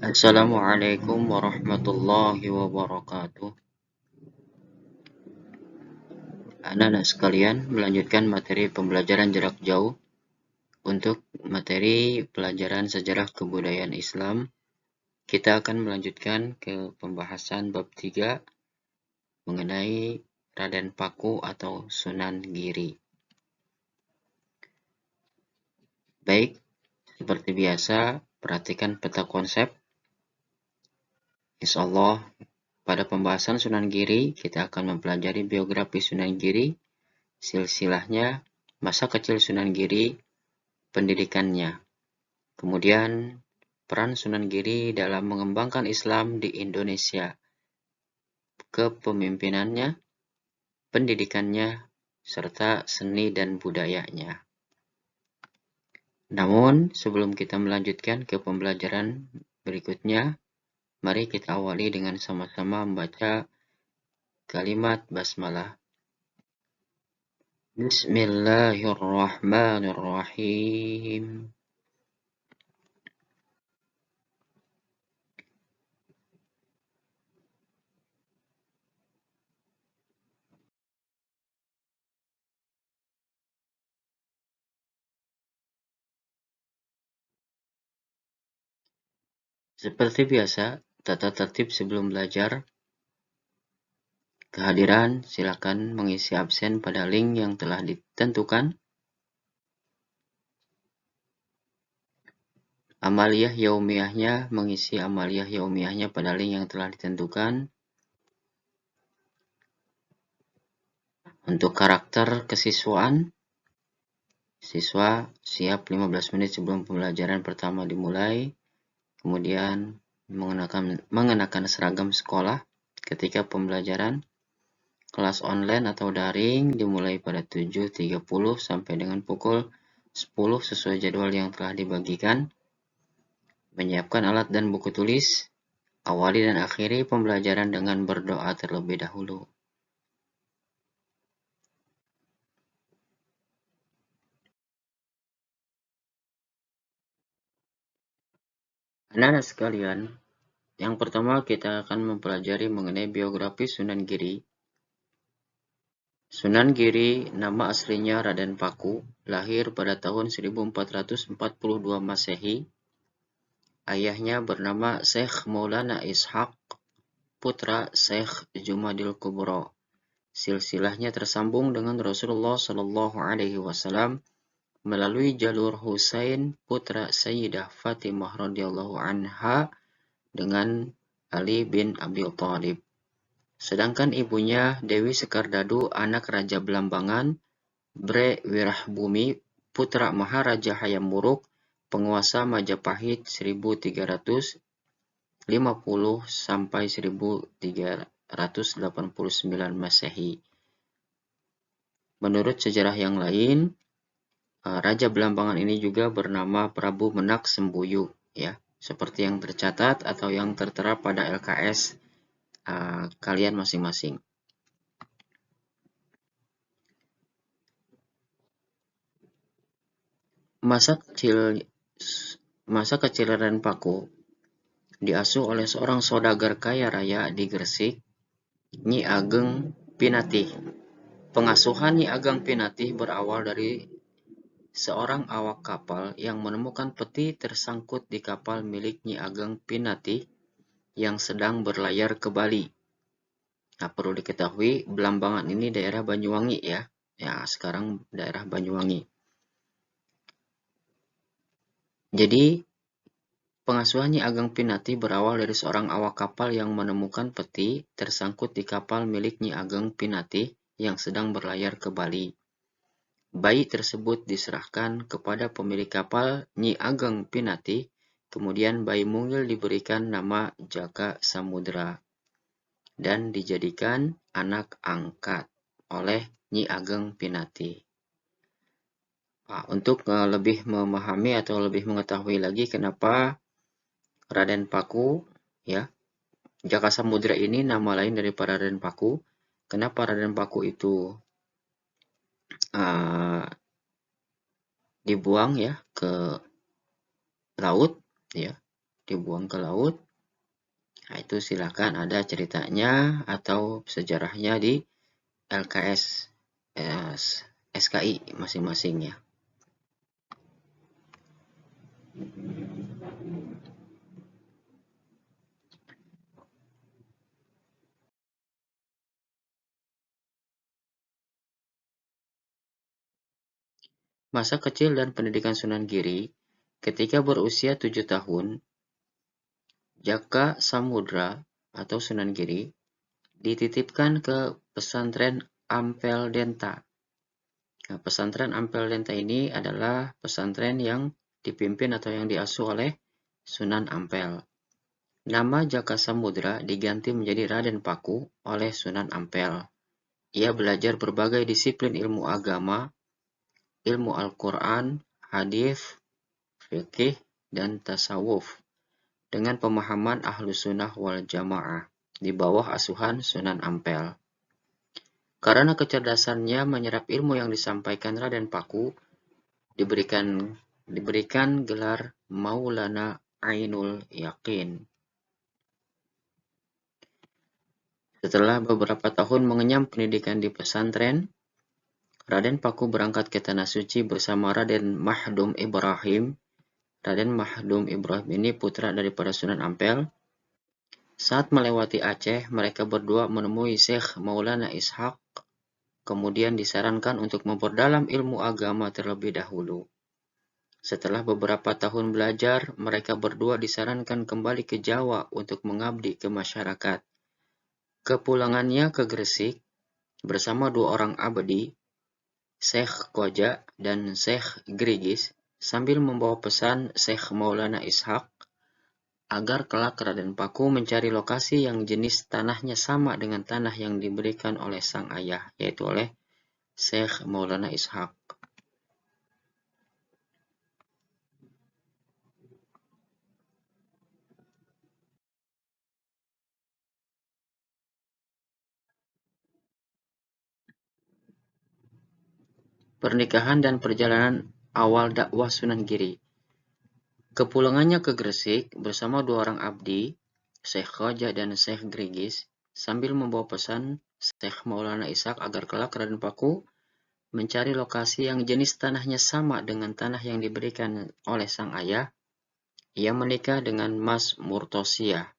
Assalamualaikum warahmatullahi wabarakatuh. Anak-anak sekalian, melanjutkan materi pembelajaran jarak jauh untuk materi pelajaran sejarah kebudayaan Islam. Kita akan melanjutkan ke pembahasan bab 3 mengenai Raden Paku atau Sunan Giri. Baik, seperti biasa, perhatikan peta konsep. Insyaallah, pada pembahasan Sunan Giri, kita akan mempelajari biografi Sunan Giri, silsilahnya, masa kecil Sunan Giri, pendidikannya. Kemudian, peran Sunan Giri dalam mengembangkan Islam di Indonesia, kepemimpinannya, pendidikannya, serta seni dan budayanya. Namun, sebelum kita melanjutkan ke pembelajaran berikutnya, mari kita awali dengan sama-sama membaca kalimat basmalah. Bismillahirrahmanirrahim. Seperti biasa, tata tertib sebelum belajar. Kehadiran, silakan mengisi absen pada link yang telah ditentukan. Amaliyah yaumiyahnya, mengisi amaliyah yaumiyahnya pada link yang telah ditentukan. Untuk karakter kesiswaan, siswa siap 15 menit sebelum pembelajaran pertama dimulai. Kemudian mengenakan seragam sekolah ketika pembelajaran. Kelas online atau daring dimulai pada 7.30 sampai dengan pukul 10 sesuai jadwal yang telah dibagikan. Menyiapkan alat dan buku tulis. Awali dan akhiri pembelajaran dengan berdoa terlebih dahulu. Anak-anak sekalian, yang pertama kita akan mempelajari mengenai biografi Sunan Giri. Sunan Giri, nama aslinya Raden Paku, lahir pada tahun 1442 Masehi. Ayahnya bernama Syekh Maulana Ishaq, putra Syekh Jumadil Kubro. Silsilahnya tersambung dengan Rasulullah Shallallahu Alaihi Wasallam melalui jalur Husain, putra Sayyidah Fatimah radhiyallahu anha dengan Ali bin Abi Thalib. Sedangkan ibunya Dewi Sekardadu, anak Raja Belambangan, Bre Wirahbumi, putra Maharaja Hayam Wuruk, penguasa Majapahit 1350 sampai 1389 Masehi. Menurut sejarah yang lain, Raja Belambangan ini juga bernama Prabu Menak Sembuyu, ya, seperti yang tercatat atau yang tertera pada LKS kalian masing-masing. Masa kecil Raden Paku diasuh oleh seorang saudagar kaya raya di Gresik, Nyi Ageng Pinatih. Pengasuhan Nyi Ageng Pinatih berawal dari seorang awak kapal yang menemukan peti tersangkut di kapal milik Nyi Ageng Pinatih yang sedang berlayar ke Bali. Nah, perlu diketahui, Belambangan ini daerah Banyuwangi ya. Ya, sekarang daerah Banyuwangi. Jadi, pengasuhan Nyi Ageng Pinatih berawal dari seorang awak kapal yang menemukan peti tersangkut di kapal milik Nyi Ageng Pinatih yang sedang berlayar ke Bali. Bayi tersebut diserahkan kepada pemilik kapal Nyi Ageng Pinatih, kemudian bayi mungil diberikan nama Jaka Samudra dan dijadikan anak angkat oleh Nyi Ageng Pinatih. Nah, untuk lebih memahami atau lebih mengetahui lagi kenapa Raden Paku, ya, Jaka Samudra ini nama lain daripada Raden Paku. Kenapa Raden Paku itu dibuang ya ke laut, ya, dibuang ke laut. Nah, itu silakan ada ceritanya atau sejarahnya di LKS SKI masing-masing ya. Masa kecil dan pendidikan Sunan Giri. Ketika berusia 7 tahun, Jaka Samudra atau Sunan Giri dititipkan ke pesantren Ampel Denta. Nah, pesantren Ampel Denta ini adalah pesantren yang dipimpin atau yang diasuh oleh Sunan Ampel. Nama Jaka Samudra diganti menjadi Raden Paku oleh Sunan Ampel. Ia belajar berbagai disiplin ilmu agama, ilmu Al-Quran, hadis, fikih, dan tasawuf dengan pemahaman Ahlus Sunnah wal Jamaah di bawah asuhan Sunan Ampel. Karena kecerdasannya menyerap ilmu yang disampaikan Raden Paku, diberikan gelar Maulana Ainul Yakin. Setelah beberapa tahun mengenyam pendidikan di pesantren, Raden Paku berangkat ke Tanah Suci bersama Raden Mahdum Ibrahim. Raden Mahdum Ibrahim ini putra daripada Sunan Ampel. Saat melewati Aceh, mereka berdua menemui Syekh Maulana Ishaq, kemudian disarankan untuk memperdalam ilmu agama terlebih dahulu. Setelah beberapa tahun belajar, mereka berdua disarankan kembali ke Jawa untuk mengabdi ke masyarakat. Kepulangannya ke Gresik bersama 2 orang abdi, Syekh Koja dan Syekh Grigis, sambil membawa pesan Syekh Maulana Ishaq agar kelak Raden Paku mencari lokasi yang jenis tanahnya sama dengan tanah yang diberikan oleh sang ayah, yaitu oleh Syekh Maulana Ishaq. Pernikahan dan perjalanan awal dakwah Sunan Giri. Kepulangannya ke Gresik bersama 2 orang abdi, Syekh Koja dan Syekh Grigis, sambil membawa pesan Syekh Maulana Ishaq agar kelak Raden Paku mencari lokasi yang jenis tanahnya sama dengan tanah yang diberikan oleh sang ayah. Ia menikah dengan Mas Murtosia.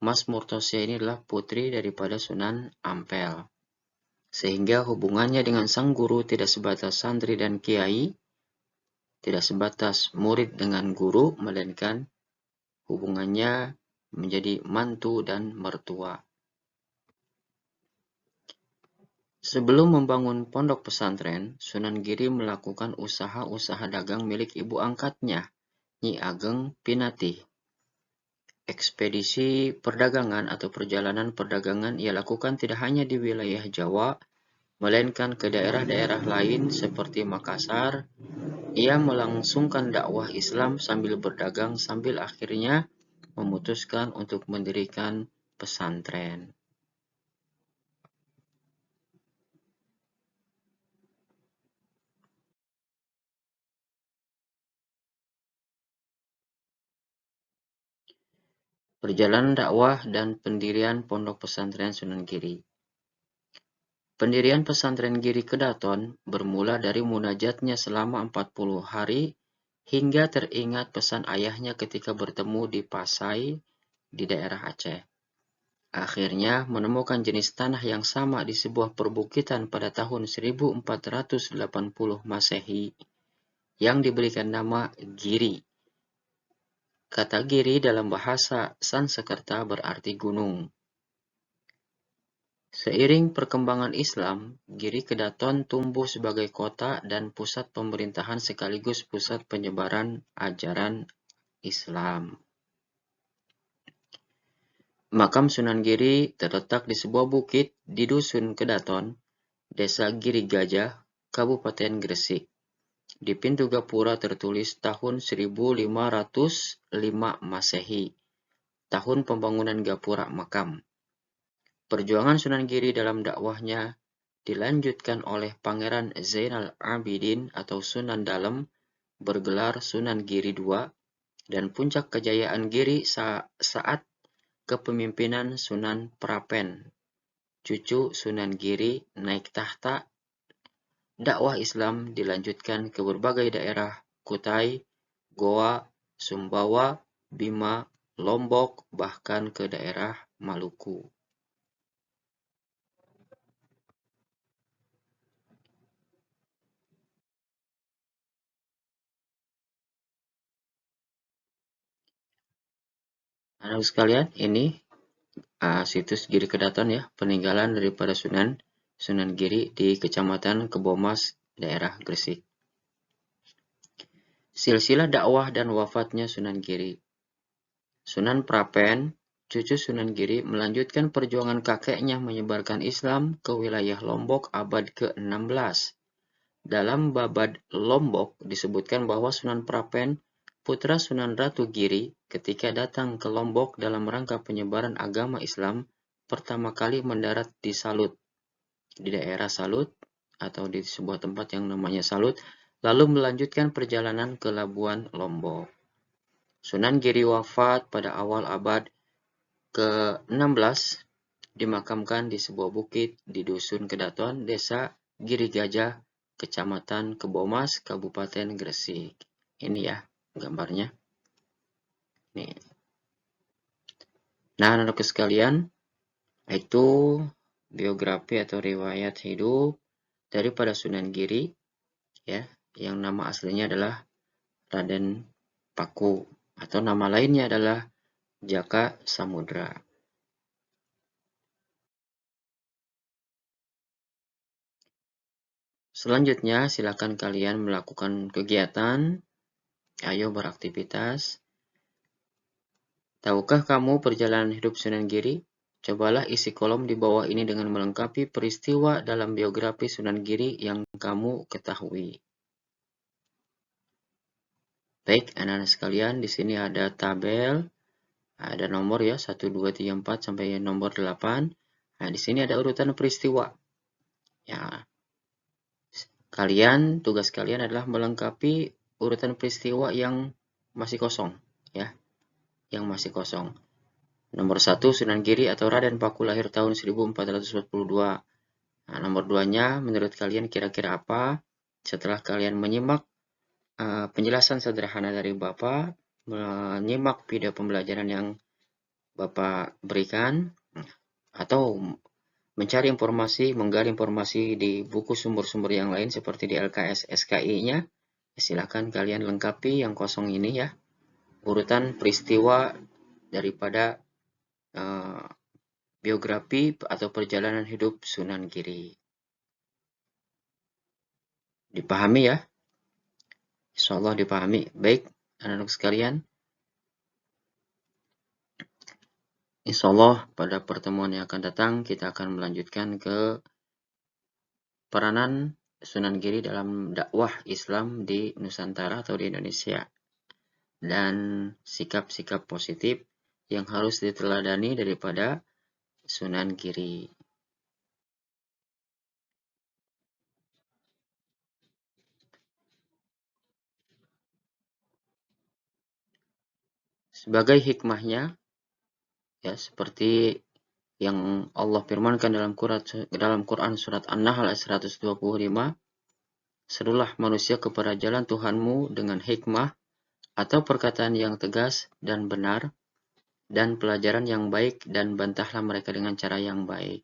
Mas Murtosia ini adalah putri daripada Sunan Ampel. Sehingga hubungannya dengan sang guru tidak sebatas santri dan kiai, tidak sebatas murid dengan guru, melainkan hubungannya menjadi mantu dan mertua. Sebelum membangun pondok pesantren, Sunan Giri melakukan usaha-usaha dagang milik ibu angkatnya, Nyi Ageng Pinatih. Ekspedisi perdagangan atau perjalanan perdagangan ia lakukan tidak hanya di wilayah Jawa, melainkan ke daerah-daerah lain seperti Makassar. Ia melangsungkan dakwah Islam sambil berdagang sambil akhirnya memutuskan untuk mendirikan pesantren. Perjalanan dakwah dan pendirian Pondok Pesantren Sunan Giri. Pendirian Pesantren Giri Kedaton bermula dari munajatnya selama 40 hari hingga teringat pesan ayahnya ketika bertemu di Pasai di daerah Aceh. Akhirnya menemukan jenis tanah yang sama di sebuah perbukitan pada tahun 1480 Masehi yang diberikan nama Giri. Kata Giri dalam bahasa Sanskerta berarti gunung. Seiring perkembangan Islam, Giri Kedaton tumbuh sebagai kota dan pusat pemerintahan sekaligus pusat penyebaran ajaran Islam. Makam Sunan Giri terletak di sebuah bukit di Dusun Kedaton, Desa Giri Gajah, Kabupaten Gresik. Di pintu gapura tertulis tahun 1505 Masehi, tahun pembangunan gapura makam. Perjuangan Sunan Giri dalam dakwahnya dilanjutkan oleh Pangeran Zainal Abidin atau Sunan Dalem bergelar Sunan Giri II dan puncak kejayaan Giri saat kepemimpinan Sunan Prapen, cucu Sunan Giri, naik tahta. Dakwah Islam dilanjutkan ke berbagai daerah Kutai, Goa, Sumbawa, Bima, Lombok, bahkan ke daerah Maluku. Anak sekalian, ini situs Giri Kedaton ya, peninggalan daripada Sunan Giri di Kecamatan Kebomas, daerah Gresik. Silsilah dakwah dan wafatnya Sunan Giri. Sunan Prapen, cucu Sunan Giri, melanjutkan perjuangan kakeknya menyebarkan Islam ke wilayah Lombok abad ke-16. Dalam Babad Lombok disebutkan bahwa Sunan Prapen, putra Sunan Ratu Giri, ketika datang ke Lombok dalam rangka penyebaran agama Islam, pertama kali mendarat di Salut, di daerah Salut, atau di sebuah tempat yang namanya Salut, lalu melanjutkan perjalanan ke Labuan Lombok. Sunan Giri wafat pada awal abad ke-16, dimakamkan di sebuah bukit di Dusun Kedaton, Desa Giri Gajah, Kecamatan Kebomas, Kabupaten Gresik. Ini ya gambarnya. Nih. Nah, anak-anak sekalian, itu biografi atau riwayat hidup daripada Sunan Giri, ya, yang nama aslinya adalah Raden Paku, atau nama lainnya adalah Jaka Samudra. Selanjutnya, silakan kalian melakukan kegiatan. Ayo beraktivitas. Tahukah kamu perjalanan hidup Sunan Giri? Cobalah isi kolom di bawah ini dengan melengkapi peristiwa dalam biografi Sunan Giri yang kamu ketahui. Baik, anak-anak sekalian, di sini ada tabel, ada nomor ya, 1, 2, 3, 4 sampai nomor 8. Nah, di sini ada urutan peristiwa. Ya, tugas kalian adalah melengkapi urutan peristiwa yang masih kosong, ya, yang masih kosong. Nomor 1, Sunan Giri atau Raden Paku lahir tahun 1442. Nah, nomor 2-nya menurut kalian kira-kira apa? Setelah kalian menyimak penjelasan sederhana dari Bapak, menyimak video pembelajaran yang Bapak berikan, atau mencari informasi, menggali informasi di buku sumber-sumber yang lain seperti di LKS SKI-nya, silakan kalian lengkapi yang kosong ini ya, urutan peristiwa daripada biografi atau perjalanan hidup Sunan Giri. Dipahami ya? Insyaallah dipahami. Baik, anak-anak sekalian. Insyaallah pada pertemuan yang akan datang kita akan melanjutkan ke peranan Sunan Giri dalam dakwah Islam di Nusantara atau di Indonesia. Dan sikap-sikap positif yang harus diteladani daripada Sunan Giri. Sebagai hikmahnya, ya seperti yang Allah firmankan dalam Quran surat An-Nahl ayat 125, serulah manusia kepada jalan Tuhanmu dengan hikmah atau perkataan yang tegas dan benar, dan pelajaran yang baik, dan bantahlah mereka dengan cara yang baik.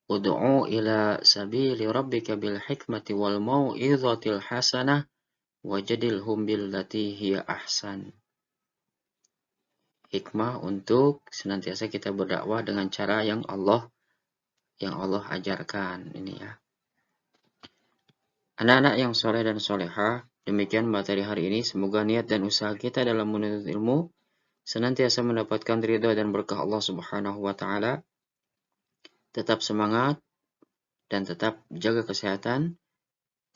Ud'u ila sabili rabbika bil hikmati wal mau'izatil hasanah wajadilhum billati hiya ahsan. Hikmah untuk senantiasa kita berdakwah dengan cara yang Allah ajarkan ini ya. Anak-anak yang soleh dan solehah, demikian materi hari ini. Semoga niat dan usaha kita dalam menuntut ilmu senantiasa mendapatkan ridha dan berkah Allah Subhanahu wa taala. Tetap semangat dan tetap jaga kesehatan.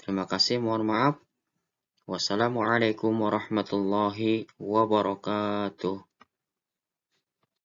Terima kasih, mohon maaf. Wassalamualaikum warahmatullahi wabarakatuh.